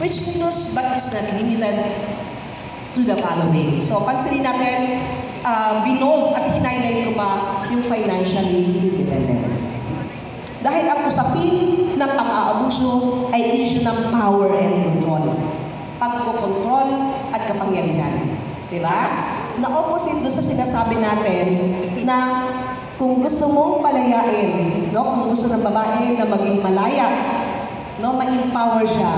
which includes but is not limited to the following. So, pansinin natin, binold at hinighlight ko pa yung financially independent. Dahil ang usapin ng pang-aabuso ay issue ng power and control. Pagkokontrol at kapangyarihan. Diba? Na opposite doon sa sinasabi natin na kung gusto mong palayain, no? Kung gusto ng babae na maging malaya, no? Ma-empower siya,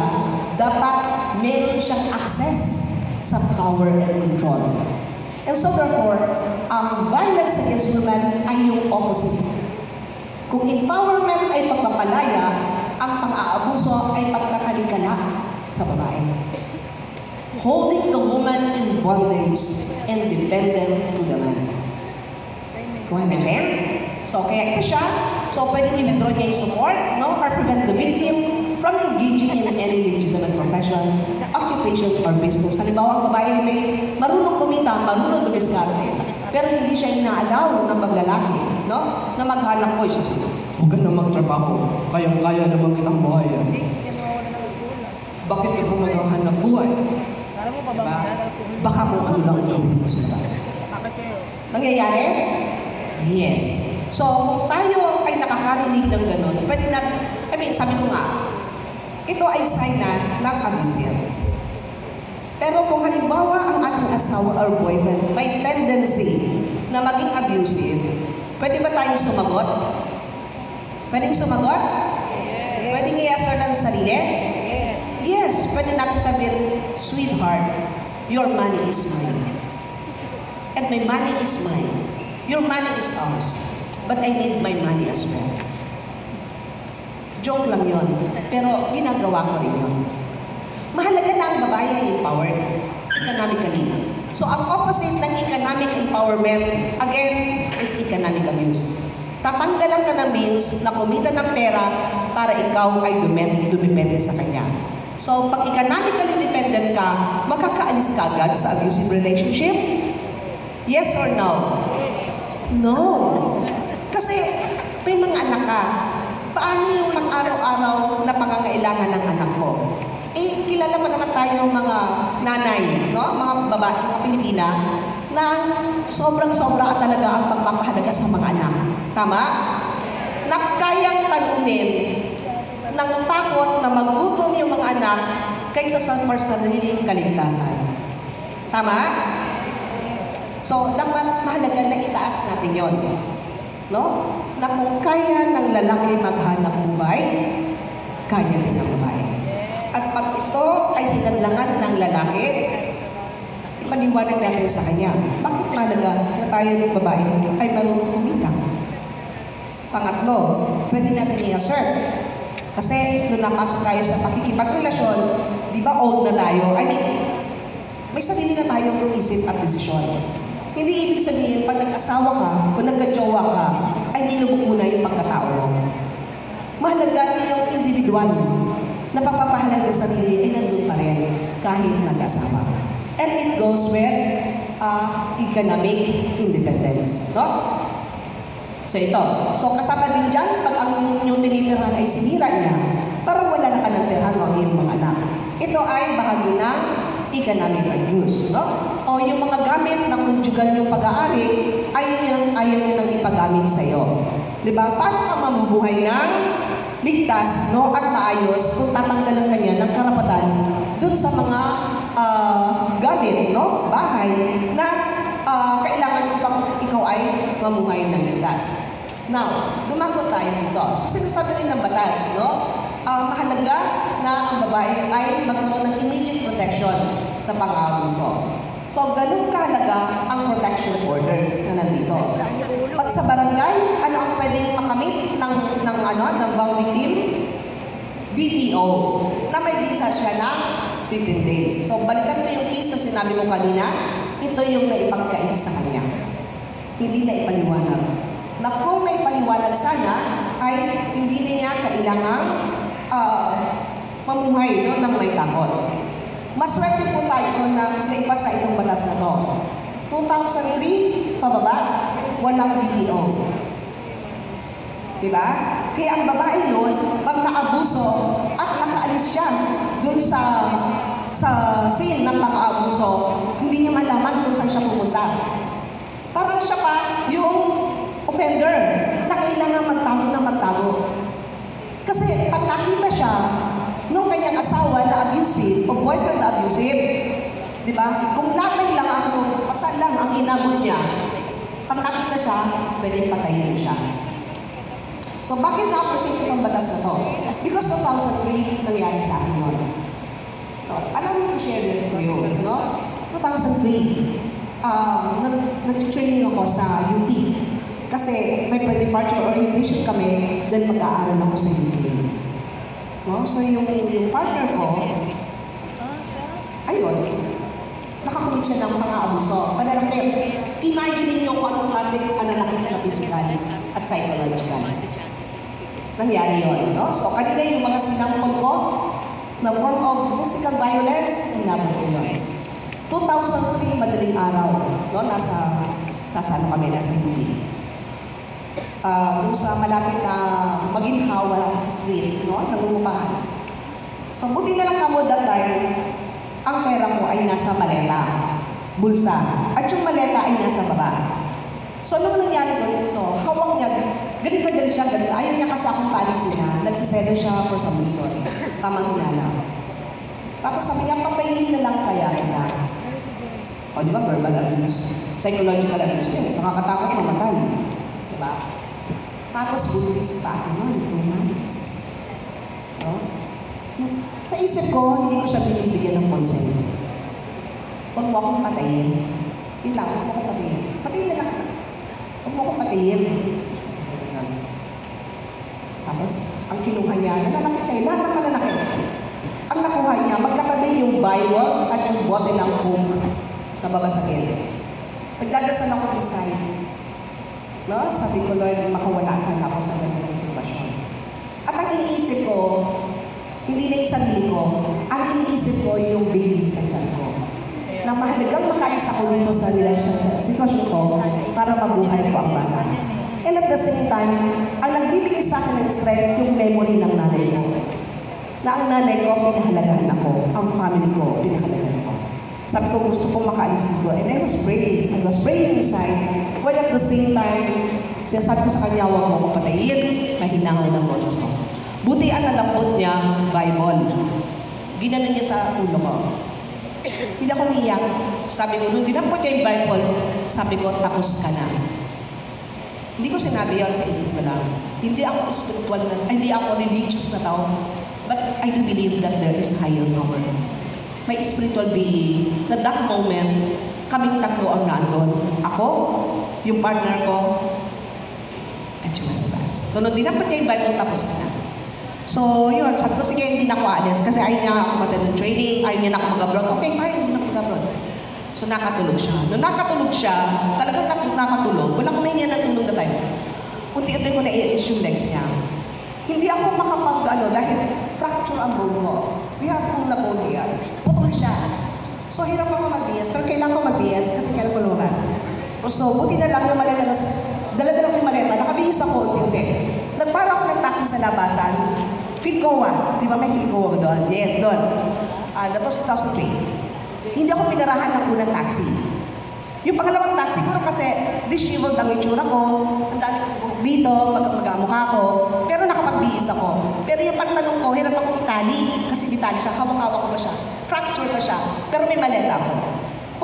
dapat meron siyang access sa power and control. And so therefore, ang violence against women ay yung opposite. Kung empowerment ay pagpapalaya, ang pang-aabuso ay pagkakalikala sa babae. Holding the woman in bondage and dependent to the man. Amen? So, kaya ito siya. So, pwede i-withdraw niya yung support, no? Or prevent the victim from engaging in any legitimate profession, occupation, or business. Halimbawa, ang babae may marunong kumita, marunong dumiskarte, pero hindi siya inaalaw ng maglalaki, no? Na maghanap ko, huwag ka na magtrabaho, kayang-kaya naman kitang buhay. Bakit ka po maghanap buhay? Diba? Baka kung ano lang gawin mo sa labas. Nangyayari? Yes. So, kung tayo ay nakakarinig ng gano'n, pwede na, sabi ko nga, ito ay sign na ng abusive. Pero kung halimbawa ang ating asawa or boyfriend may tendency na maging abusive, pwede ba tayong sumagot? Pwedeng sumagot? Yes. Pwedeng i-assert ang sarili? Yes. Yes. Pwede natin sabihin, sweetheart, your money is mine. And my money is mine. Your money is ours. But I need my money as well. Joke lang yun. Pero ginagawa ko rin yun. Mahalaga na ang babae ay empowered economically. So ang opposite ng economic empowerment, again, is economic abuse. Tatanggalan ka ng means na kumita ng pera para ikaw ay dumepende sa kanya. So pag economically dependent ka, makakaalis ka agad sa abusive relationship? Yes or no? No. Kasi may mga anak ka. Paano yung pang-araw-araw na pangangailangan ng anak ko? Eh, kilala pa naman tayo ng mga nanay, no? Mga babae, mga Pilipina, na sobrang-sobra at talaga ang pagpapahalaga sa mga anak. Tama? Na kayang talunin ng takot na magutom yung mga anak kaysa sa sariling kaligtasan. Tama? So, dapat mahalaga na itaas natin yon, no? Na kung kaya ng lalaki maghanap buhay, kaya rin ng babae. At pag ito ay hinadlangan ng lalaki, ipaniwanag natin sa kanya, bakit mahalaga na tayo ng babae ay marunong kumita? Pangatlo, pwede natin i-assert. Kasi nung napasok tayo sa pakikipagrelasyon, di ba old na tayo? May sarili na tayong isip at desisyon. Hindi ibig sabihin, pag nag-asawa ka, kung nagka-jowa ka, ay nilubog mo na yung pagkatao. Mahalaga na yung individual na pagpapahalaga sa sarili ay nandun pa rin kahit nag-asawa. And it goes with economic independence. No? So ito. So kasama din dyan, pag ang inyong tinitirahan ay sinira niya, parang wala na ka ng tirahan o iyong mga anak. Ito ay bahagi ng economic abuse. No? O yung mga gamit na conjugal yung pag-aari, ayaw nyo nang ipagamit sa'yo. Diba? Paano ka mamubuhay ng ligtas, no, at maayos kung tatanggalan ka niya ng karapatan dun sa mga gamit, no, bahay na kailangan mo pang ikaw ay mamuhay ng ligtas. Now, dumago tayo dito. So, sinasabi rin ng batas, no, mahalaga na ang babae ay magkaroon ng immediate protection sa pang-aabuso. So, ganun kahalaga ang protection orders na nandito. Pag sa barangay, ano ang pwedeng makamit ng bang victim? BPO, na may visa siya na 15 days. So, balikan ko yung case na sinabi mo kanina, ito yung naipagkait sa kanya. Hindi na ipaliwanag. Na kung may paliwanag sana, ay hindi niya kailangang mamuhay, no, ng may takot. Maswerte po tayo na naipasa itong batas na to. 2003, pababa, walang BPO. Diba? Kaya ang babae yun, pag naabuso at nakaalis siya dun sa scene ng pang-aabuso, hindi niya malaman kung saan siya pumunta. Parang siya pa yung offender na kailangan magtago. Kasi pag nakita siya nung kanyang asawa na abusive o boyfriend na abusive, di ba? Kung latay lang ako, pasal lang ang inabot niya, pag nakita siya, pwedeng patayin siya. So bakit na-appreciate itong batas na to? Because 2003, nangyari sa akin yun. So, alam niyo to share this to you, no? 2003, nag-training ako sa UP. Kasi may pre-departure orientation kami, then mag-aaral ako sa UP. No? So yung partner ko, ayun, nakakumit siya ng pang-aabuso. Panalaki, imagine niyo kung anong klaseng panalaki na physical at psychological. Nangyari yun, no? So kanina yung mga sinampon ko na form of physical violence, inabot ko yun. 2003, madaling araw, no? Nasa ano kami, nasa UP. Kung sa malapit na Maginhawa Street, no? Nangungupahan. So buti na lang kamo that time, ang pera ko ay nasa maleta, bulsa, at yung maleta ay nasa baba. So, nung nangyari ko, so, hawak niya, galit siya, ayaw niya kasi akong paalisin na, nagsiselo siya for some reason. Tamang hinala. Tapos sabi niya, patayin na lang kaya kita. O, di ba, verbal abuse, psychological abuse, nakakatakot mamatay. Di ba? Tapos, buntis pa ako nun, 2 months. No? Sa isip ko, hindi ko siya binibigyan ng consent. Huwag mo akong patayin. Yun lang, huwag mo akong patayin. Patayin na lang. Huwag mo akong patayin. Tapos, ang kinuha niya, nananakit siya, lahat ng mananakit. Ang nakuha niya, magkatabi yung Bible at yung bote ng Coke na babasagin. Nagdadasal ako inside. No? Sabi ko, Lord, makawala sana ako sa ganitong sitwasyon. At ang iniisip ko, hindi na yung sarili ko, ang iniisip ko yung baby sa tiyan ko. Na mahalagang makaalis ako dito sa sitwasyon ko para mabuhay ko ang bata. And at the same time, ang nagbibigay sa akin ng strength yung memory ng nanay ko. Na ang nanay ko, pinahalagahan ako. Ang family ko, pinahalagahan ako. Sabi ko, gusto ko makaalis dito. And I was praying inside. While at the same time, sinasabi ko sa kanya, huwag mo ko patayin, mahinangan ng boses ko. Buti ang nalapot niya, Bible. Ginanon niya sa ulo ko. Hindi ako niyak. Sabi ko, nung dinapot niya yung Bible, sabi ko, tapos ka na. Hindi ko sinabi yan sa isip ko lang. Hindi ako spiritual na, hindi ako religious na tao. But I do believe that there is higher power. May spiritual being na that moment, kaming tatlo ang nandun. Ako, yung partner ko, at yung masabas. So, nung dinapot niya yung Bible, tapos ka na. So, yun, sabi ko, sige, hindi na ako alis kasi ayaw niya ako mag-attend training, ayaw niya na ako mag-abroad. Okay, fine, hindi na ako mag-abroad. So, nakatulog siya. Nung nakatulog siya, talagang nakatulog. Wala ko na niya natulog na time. Unti-unti ko na-i-issue legs niya. Hindi ako dahil fracture ang bone ko. We have pulled the bone here. Putol siya. So, hirap ako mag-BS. Pero kailangan ko mag-BS kasi kailangan ko lumabas. So, buti na lang yung maleta. Dala-dala ko yung maleta. Nakabihis ako unti-unti. Nagpara ako ng taxi sa labasan. Ficoa. Di ba may Ficoa doon? Yes, doon. That was 2003. Hindi ako pinarahan ng unang taxi. Yung pangalawang taxi, siguro kasi disheveled ang itsura ko, ang dami kong dito, mag-amukha ko, pero nakapag-bihis ako. Pero yung pagtanong ko, hirap akong itali, kasi ditali siya, hawak-hawak ko pa siya, fracture pa siya, pero may maleta ako.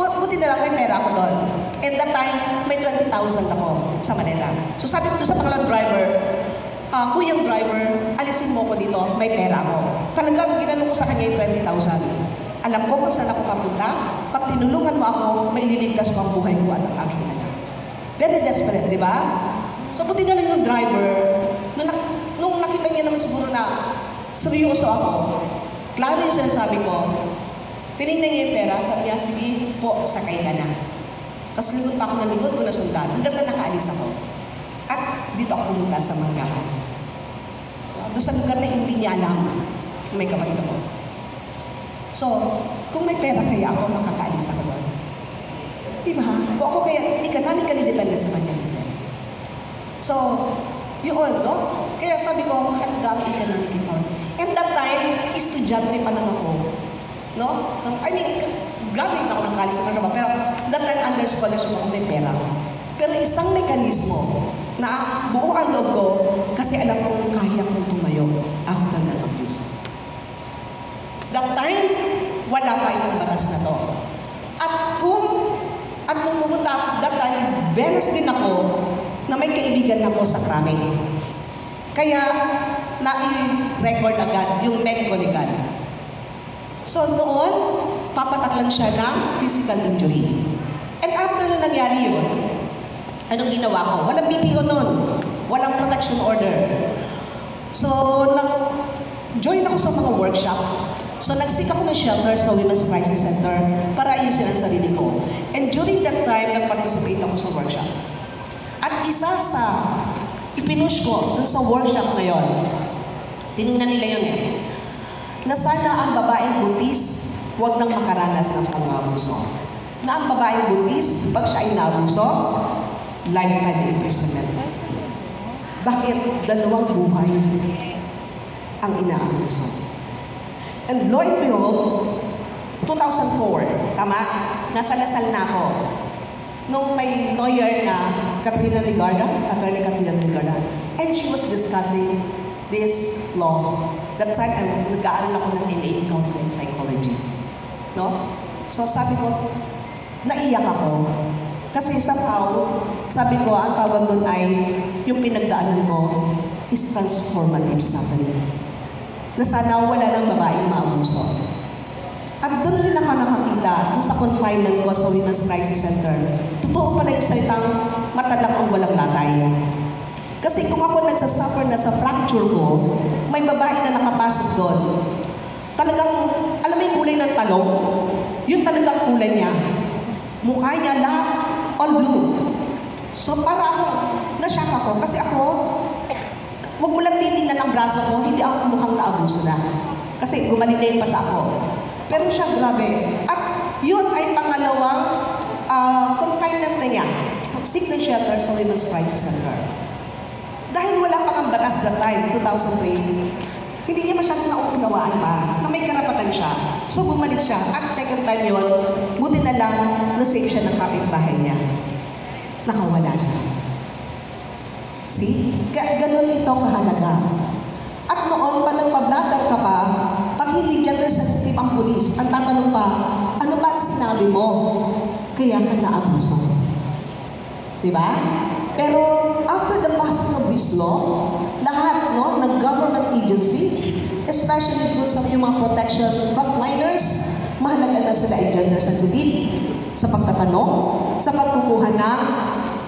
Buti na lang may pera ako doon. At that time, may 20,000 ako sa maleta. So sabi ko doon sa pangalawang driver, kuyang driver, alisin mo ko dito, may pera ako. Talagang ginanong ko sa kanya yung 20,000. Alam ko kung saan ako papunta, pag tinulungan mo ako, may ililigtas ko ang buhay ko at ang aking anak. Very desperate, di ba? So, buti na lang yung driver, nung nakita niya naman siguro na seryoso ako, klaro yung sinasabi ko, pinignan niya yung pera, sabi niya, sige po, sakay ka na. Tapos ligot pa ako ng ligot ko na sundan, hanggang sa nakaalis ako. At dito ako pumunta sa Manggahan. Doon sa lugar na hindi niya alam, may kapatid ako. So, kung may pera kaya ako, makakaalis ako doon. Diba? Kung ako kaya, economically dependent sa kanya. So, yun, no? Kaya sabi ko, mahalaga ang economic empowerment. And that time, estudyante pa lang ako. No? I mean, graduate ako ng college sa Canada, pero that time under scholarship ako may pera. Pero isang mekanismo na buo ang loob ko kasi alam kong kaya kong tumayo after ng abuse. That time, wala pa yung batas na to. At nung pumunta ako, that time, benes din ako na may kaibigan ako sa krami. Kaya, na-record agad yung medical legal. So noon, papatak lang siya ng physical injury. And after na nangyari yun, anong ginawa ko? Walang BPO noon. Walang protection order. So, join ako sa mga workshop. So, nagsik ako ng shelter sa Women's Crisis Center para ayusin ang sarili ko. And during that time, nag-participate ako sa workshop. At isa sa ipinush ko dun sa workshop ngayon, tinignan nila yun na sana ang babaeng buntis huwag nang makaranas ng pang-abuso. Na ang babaeng buntis, pag siya ay naabuso, lifetime imprisonment. Bakit dalawang buhay ang inaabuso? And lo and behold, 2004, tama? Nasa Lasal na ako. Nung may lawyer na Katrina Ligarda, Attorney Katrina Ligarda, and she was discussing this law. That time, nag-aaral ako ng MA in Counseling Psychology. No? So sabi ko, naiyak ako. Kasi somehow, sabi ko, ang tawag doon ay, yung pinagdaanan ko is transformative sa akin. Na sana wala ng babaeng maabuso. At doon rin ako nakakita, doon sa confinement ko sa Women's Crisis Center, totoo pala yung salitang matalak ang walang latay. Kasi kung ako nagsasuffer na sa fracture ko, may babae na nakapasok doon. Talagang, alam mo yung kulay ng talong? Yun talagang kulay niya. Mukha niya lahat, all blue. So para ako, na-shock ako. Kasi ako, huwag mo lang titingnan ang braso ko, hindi ako mukhang naabuso na. Kasi gumalinay pa sa ako. Pero siya, grabe. At yun ay pangalawang confinement na niya. Sickness shelter sa Women's Crisis Center. Dahil wala pang ang batas that time, 2003, hindi niya masyadong nauunawaan pa na may karapatan siya. So bumalik siya. At second time yun, buti na lang na-save siya ng kapitbahay niya. Nakawala siya. See? Ganun itong mahalaga. At noon, pa nagpa-blatter ka pa, pag hindi gender sensitive ang pulis, ang tatanong pa, ano ba ang sinabi mo? Kaya ka naabuso. Diba? Pero after the passing of this law, lahat ng government agencies, especially dun sa yung mga protection frontliners, mahalaga na sila ay gender sensitive sa pagtatanong, sa pagkukuha ng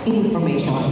information.